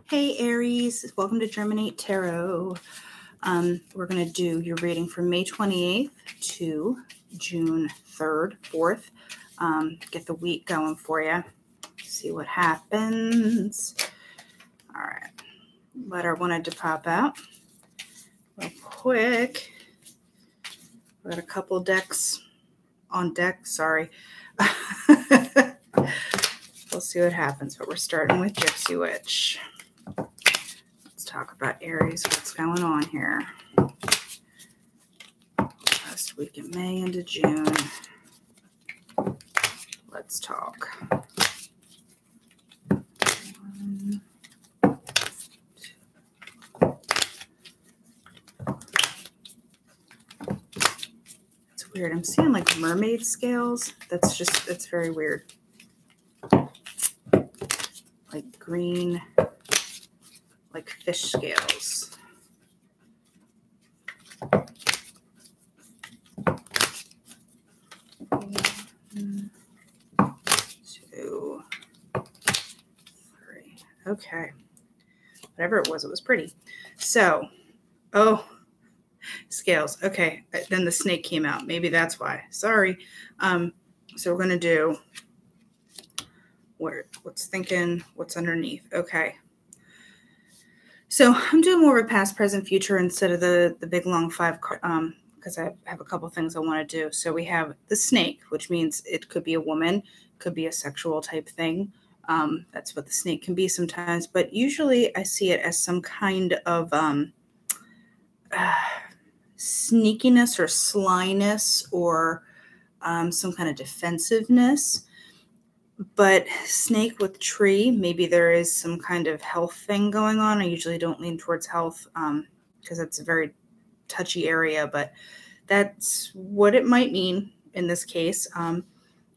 Hey Aries, welcome to Germinate Tarot. We're going to do your reading from May 28th to June 3rd, 4th. Get the week going for you. See what happens. All right. Letter wanted to pop out real quick. We got a couple decks on deck. Sorry. We'll see what happens, but we're starting with Gypsy Witch. Let's talk about Aries. What's going on here? Last week in May into June. Let's talk. 1, 2. It's weird. I'm seeing like mermaid scales. It's very weird. Like green, like fish scales. One, 2, 3. Okay. Whatever it was pretty. So, scales. Okay. Then the snake came out. Maybe that's why. Sorry. So we're going to do what's underneath. Okay. So I'm doing more of a past, present, future instead of the big long 5 card, because I have a couple things I want to do. So we have the snake, which means it could be a woman, could be a sexual type thing. That's what the snake can be sometimes, but usually I see it as some kind of sneakiness or slyness or some kind of defensiveness. But snake with tree, maybe there is some kind of health thing going on. I usually don't lean towards health because it's a very touchy area, but that's what it might mean in this case.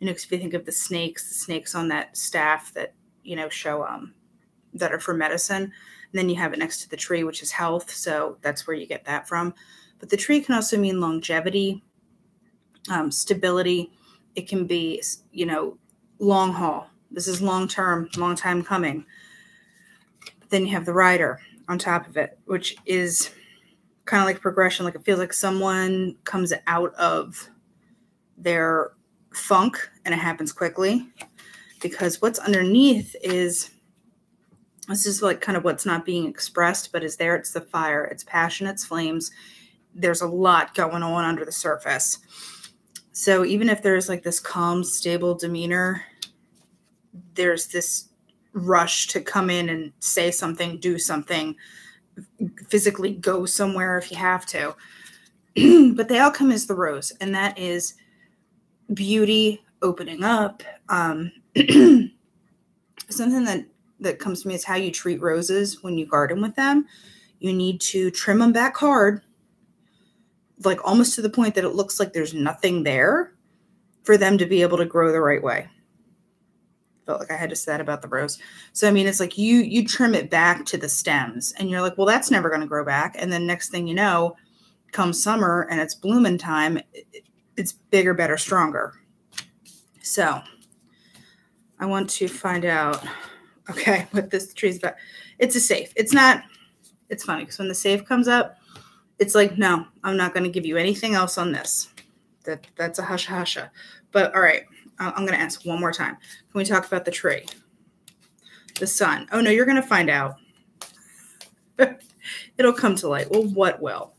If you think of the snakes on that staff that, show that are for medicine, and then you have it next to the tree, which is health. So that's where you get that from. But the tree can also mean longevity, stability. It can be, long haul. This is long term, long time coming. But then you have the rider on top of it, which is kind of like progression. Like it feels like someone comes out of their funk and it happens quickly, because what's underneath is, this is like kind of what's not being expressed, but is there. It's the fire. It's passion. It's flames. There's a lot going on under the surface. So even if there's like this calm, stable demeanor, there's this rush to come in and say something, do something, physically go somewhere if you have to. But the outcome is the rose, and that is beauty, opening up. Something that comes to me is how you treat roses when you garden with them. You need to trim them back hard, like almost to the point that it looks like there's nothing there, for them to be able to grow the right way. Felt like I had to say that about the rose. So, it's like you trim it back to the stems and you're like, well, that's never going to grow back. And then next thing you know, come summer and it's blooming time, it's bigger, better, stronger. So I want to find out, what this tree's about. It's a safe. It's funny because when the safe comes up, it's like, no, I'm not going to give you anything else on this. That's a husha. But all right, I'm going to ask one more time. Can we talk about the tree? The sun. Oh, no, you're going to find out. It'll come to light. Well, what will?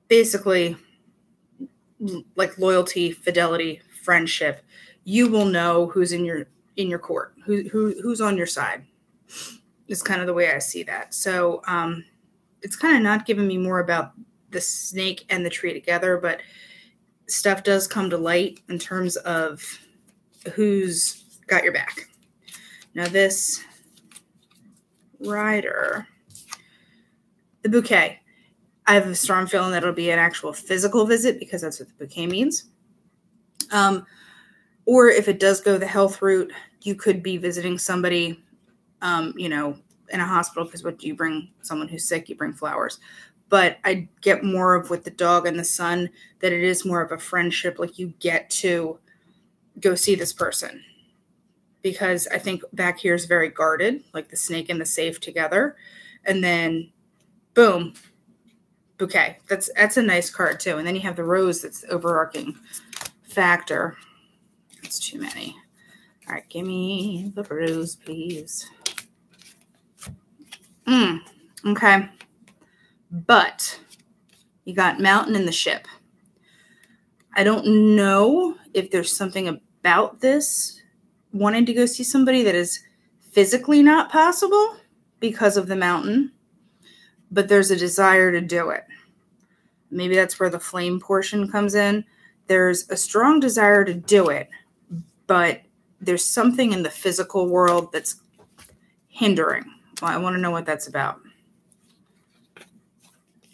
Basically, like loyalty, fidelity, friendship. You will know who's in your court, who's on your side. Is kind of the way I see that. So it's kind of not giving me more about the snake and the tree together, but stuff does come to light in terms of who's got your back. Now this rider, the bouquet, I have a strong feeling that it'll be an actual physical visit, because that's what the bouquet means. Or if it does go the health route, you could be visiting somebody, in a hospital, because what do you bring someone who's sick? You bring flowers. but I get more of with the dog and the sun that it is more of a friendship. Like you get to go see this person, because I think back here is very guarded, like the snake and the safe together. And then boom, bouquet. That's a nice card too. And then you have the rose, that's the overarching factor. That's too many. All right, give me the rose, please. Okay. But you got mountain and the ship. I don't know if there's something about this wanting to go see somebody that is physically not possible because of the mountain, but there's a desire to do it. Maybe that's where the flame portion comes in. There's a strong desire to do it, but there's something in the physical world that's hindering. Well, I want to know what that's about.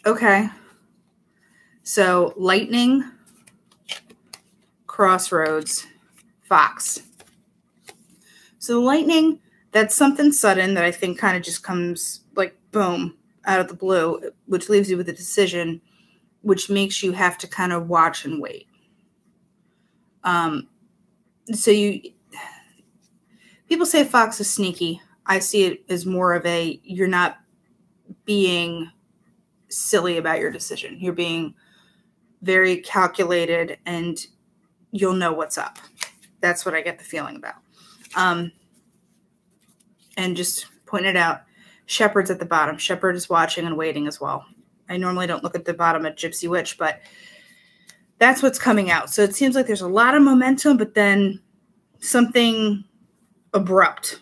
Okay. So lightning, crossroads, fox. So the lightning, that's something sudden that I think kind of just comes like boom out of the blue, which leaves you with a decision, which makes you have to kind of watch and wait. So people say fox is sneaky. I see it as more of a, you're not being silly about your decision. You're being very calculated and you'll know what's up. That's what I get the feeling about. And just point it out, shepherd's at the bottom. Shepherd is watching and waiting as well. I normally don't look at the bottom of Gypsy Witch, but that's what's coming out. So it seems like there's a lot of momentum, but then something abrupt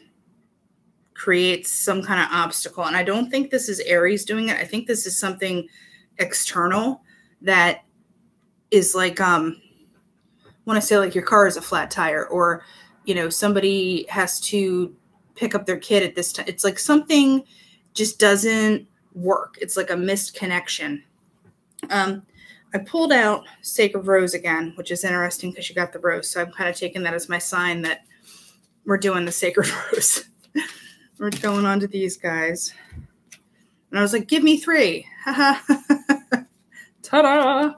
creates some kind of obstacle. And I don't think this is Aries doing it. I think this is something external that is like, when I say like your car is a flat tire, or, somebody has to pick up their kid at this time. It's like something just doesn't work. It's like a missed connection. I pulled out Sacred Rose again, which is interesting because you got the rose. So I'm kind of taking that as my sign that we're doing the Sacred Rose. We're going on to these guys. And I was like, give me 3. Ta-da!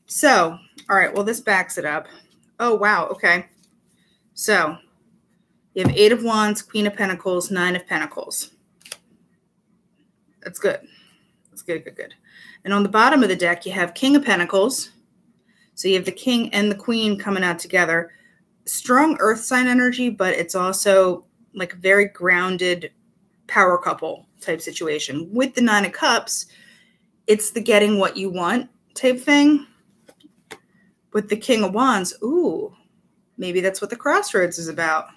So, all right, well, this backs it up. Oh, wow, okay. So, you have 8 of Wands, Queen of Pentacles, 9 of Pentacles. That's good. That's good, good, good. And on the bottom of the deck, you have King of Pentacles. So you have the King and the Queen coming out together. Strong earth sign energy, but it's also like a very grounded power couple type situation. With the 9 of Cups, it's the getting what you want type thing. With the King of Wands, ooh, maybe that's what the crossroads is about.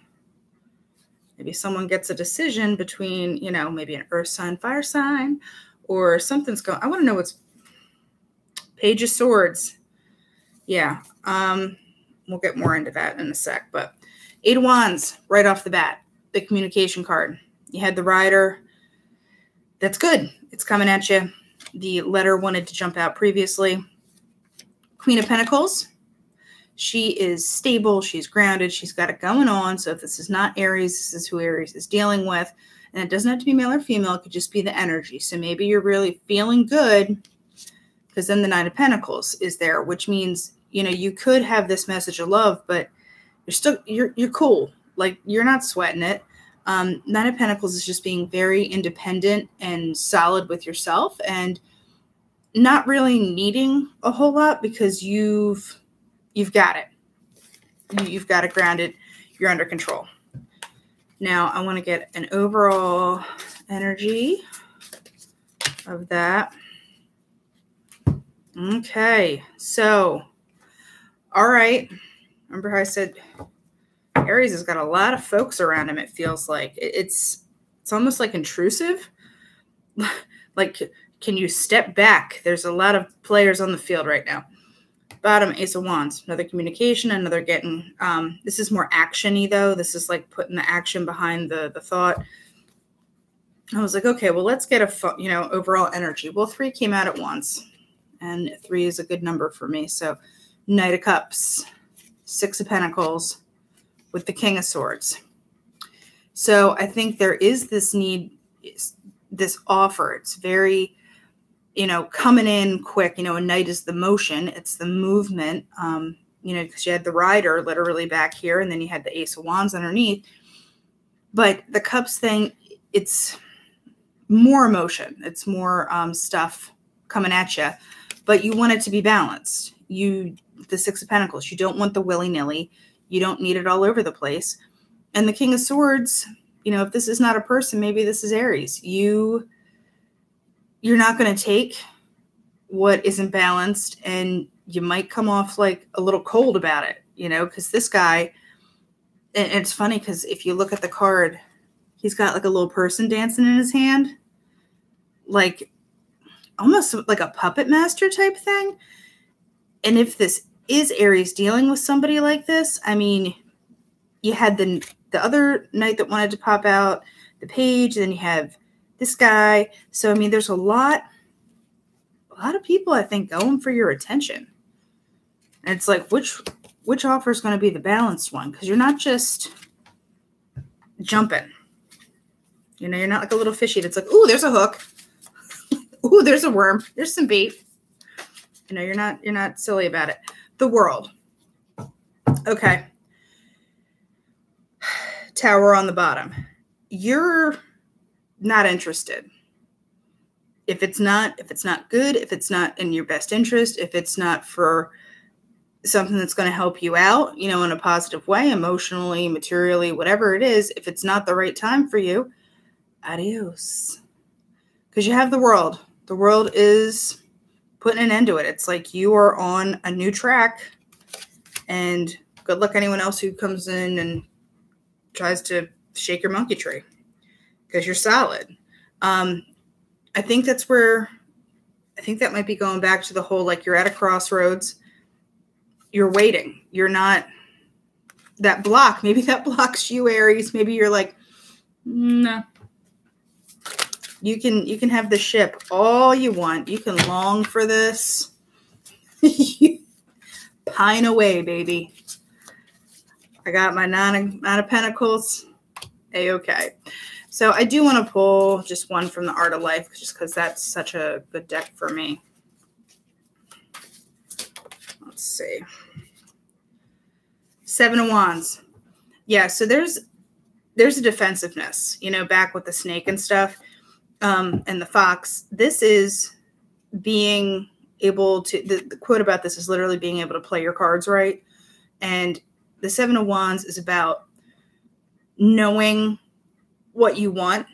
Maybe someone gets a decision between, maybe an earth sign, fire sign, or something's going. I want to know what's Page of Swords. Yeah. We'll get more into that in a sec, but 8 of Wands right off the bat, the communication card. You had the Rider. That's good. It's coming at you. The letter wanted to jump out previously. Queen of Pentacles. She is stable. She's grounded. She's got it going on. So if this is not Aries, this is who Aries is dealing with. And it doesn't have to be male or female. It could just be the energy. So maybe you're really feeling good, because then the 9 of Pentacles is there, which means, you could have this message of love, but you're cool. Like, you're not sweating it. 9 of Pentacles is just being very independent and solid with yourself and not really needing a whole lot, because you've got it. You've got it grounded. You're under control. Now, I want to get an overall energy of that. Okay. So, all right. Remember how I said Aries has got a lot of folks around him, it feels like. It's almost like intrusive. Like, can you step back? There's a lot of players on the field right now. Bottom, Ace of Wands, another communication, another getting, this is more action-y though. This is like putting the action behind the thought. I was like, okay, well, let's get overall energy. Well, 3 came out at once, and 3 is a good number for me. So Knight of Cups, 6 of Pentacles with the King of Swords. So I think there is this need, this offer. It's very coming in quick. A knight is the motion. It's the movement, because you had the rider literally back here, and then you had the ace of wands underneath. But the cups thing, it's more emotion. It's more stuff coming at you. But you want it to be balanced. The Six of Pentacles, you don't want the willy-nilly. You don't need it all over the place. And the King of Swords, if this is not a person, maybe this is Aries. You're not going to take what isn't balanced, and you might come off like a little cold about it, because this guy, and it's funny because if you look at the card, he's got like a little person dancing in his hand, like almost like a puppet master type thing. And if this is Aries dealing with somebody like this, I mean, you had the other knight that wanted to pop out, the page, then you have this guy. So, I mean, there's a lot of people, I think, going for your attention. And it's like, which offer is going to be the balanced one? Because you're not just jumping. You're not like a little fishy that's like, ooh, there's a hook. Ooh, there's a worm. There's some bait. You're not silly about it. The World. Okay. Tower on the bottom. You're not interested. If it's not good, if it's not in your best interest, if it's not for something that's going to help you out, in a positive way, emotionally, materially, whatever it is, if it's not the right time for you, adios. Because you have the World. The World is putting an end to it. It's like you are on a new track, and good luck anyone else who comes in and tries to shake your monkey tree, because you're solid. I think that might be going back to the whole, like, you're at a crossroads, you're waiting. You're not that block. Maybe that blocks you, Aries. Maybe you're like, no. You can have the ship all you want. You can long for this. Pine away, baby. I got my nine of Pentacles. A-okay. So I do want to pull just one from the Art of Life, just because that's such a good deck for me. Let's see. Seven of Wands. Yeah, so there's a defensiveness, back with the snake and stuff, and the fox. This is being able to, the quote about this is literally being able to play your cards right. And the Seven of Wands is about knowing what you want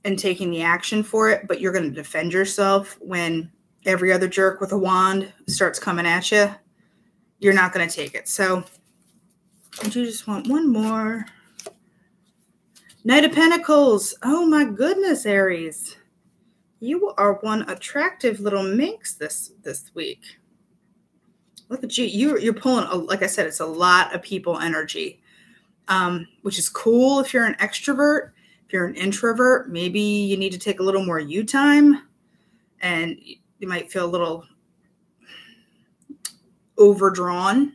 and taking the action for it, but you're going to defend yourself when every other jerk with a wand starts coming at you. You're not going to take it. So I do just want one more. Knight of Pentacles. Oh my goodness, Aries. You are one attractive little minx this week. Look at you. You're pulling, like I said, it's a lot of people energy, which is cool if you're an extrovert. If you're an introvert, maybe you need to take a little more you time, and you might feel a little overdrawn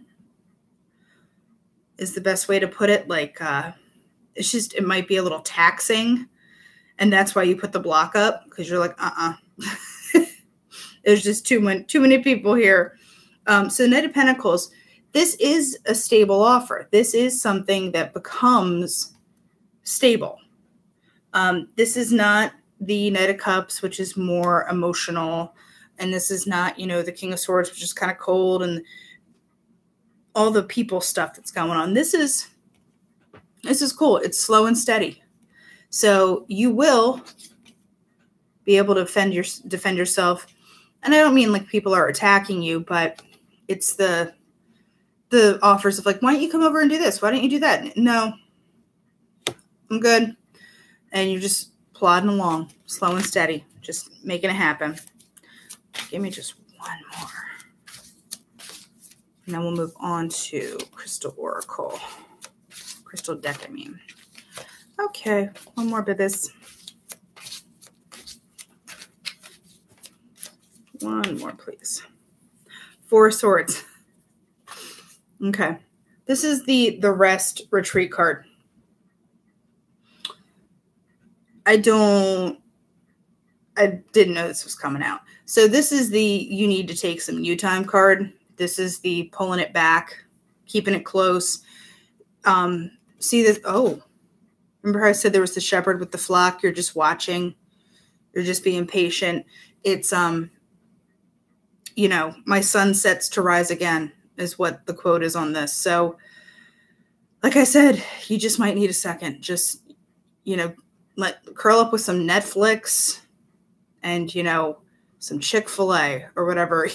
is the best way to put it. Like, it might be a little taxing, and that's why you put the block up, because you're like, there's just too many people here. So Knight of Pentacles, this is a stable offer. This is something that becomes stable. This is not the Knight of Cups, which is more emotional. And this is not, the King of Swords, which is kind of cold, and all the people stuff that's going on. This is cool. It's slow and steady. So you will be able to defend yourself. And I don't mean like people are attacking you, but it's the offers of like, why don't you come over and do this? Why don't you do that? No, I'm good. And you're just plodding along, slow and steady, just making it happen. Give me just one more. And then we'll move on to Crystal Oracle. Crystal deck, I mean. Okay, one more, bibis. One more, please. Four of Swords. Okay. This is the Rest Retreat card. I don't I didn't know this was coming out. So this is the you need to take some you time card. This is the pulling it back, keeping it close. See this? Oh, remember how I said there was the shepherd with the flock? You're just watching. You're just being patient. It's, my sun sets to rise again is what the quote is on this. So like I said, you just might need a second. Just, curl up with some Netflix and, some Chick-fil-A or whatever.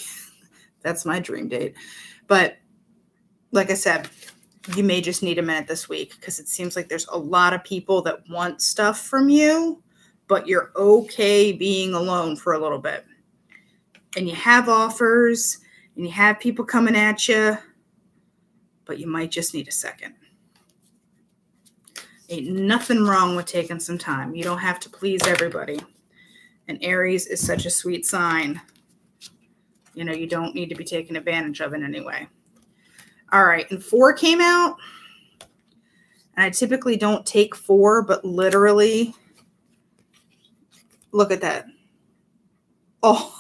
That's my dream date. But like I said, you may just need a minute this week because it seems like there's a lot of people that want stuff from you, but you're okay being alone for a little bit. And you have offers and you have people coming at you, but you might just need a second. Ain't nothing wrong with taking some time. You don't have to please everybody. And Aries is such a sweet sign. You don't need to be taken advantage of in any way. All right, and 4 came out. And I typically don't take 4, but literally, look at that. Oh,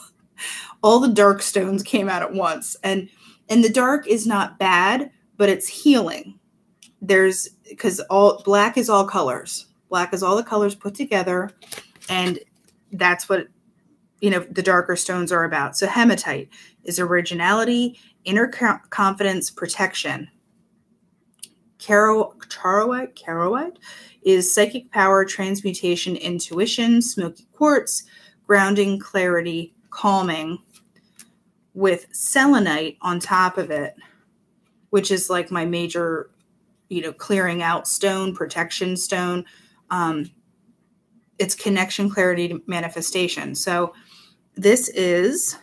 all the dark stones came out at once. And the dark is not bad, but it's healing. Because black is all colors. Black is all the colors put together. And that's what, the darker stones are about. So hematite is originality, inner confidence, protection. Charoite is psychic power, transmutation, intuition. Smoky quartz, grounding, clarity, calming, with selenite on top of it, which is like my major, clearing out stone, protection stone. It's connection, clarity, manifestation. So this is,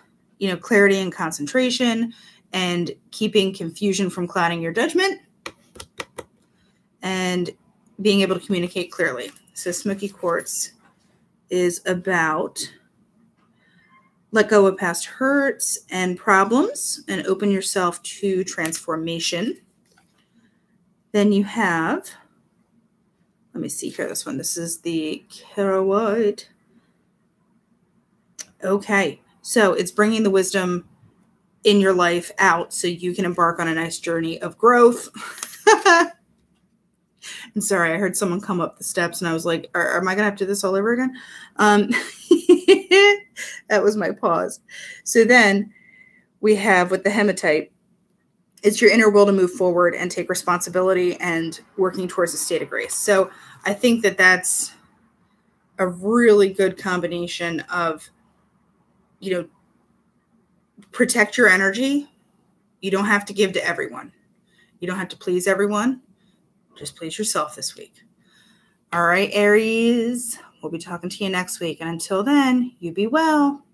clarity and concentration and keeping confusion from clouding your judgment and being able to communicate clearly. So smoky quartz is about let go of past hurts and problems and open yourself to transformation. Then you have, let me see here, this one. This is the Charoite. Okay, so it's bringing the wisdom in your life out so you can embark on a nice journey of growth. I'm sorry, I heard someone come up the steps and I was like, am I going to have to do this all over again? That was my pause. So then we have with the hematite, it's your inner will to move forward and take responsibility and working towards a state of grace. So I think that that's a really good combination of, protect your energy. You don't have to give to everyone. You don't have to please everyone. Just please yourself this week. All right, Aries, we'll be talking to you next week. And until then, you be well.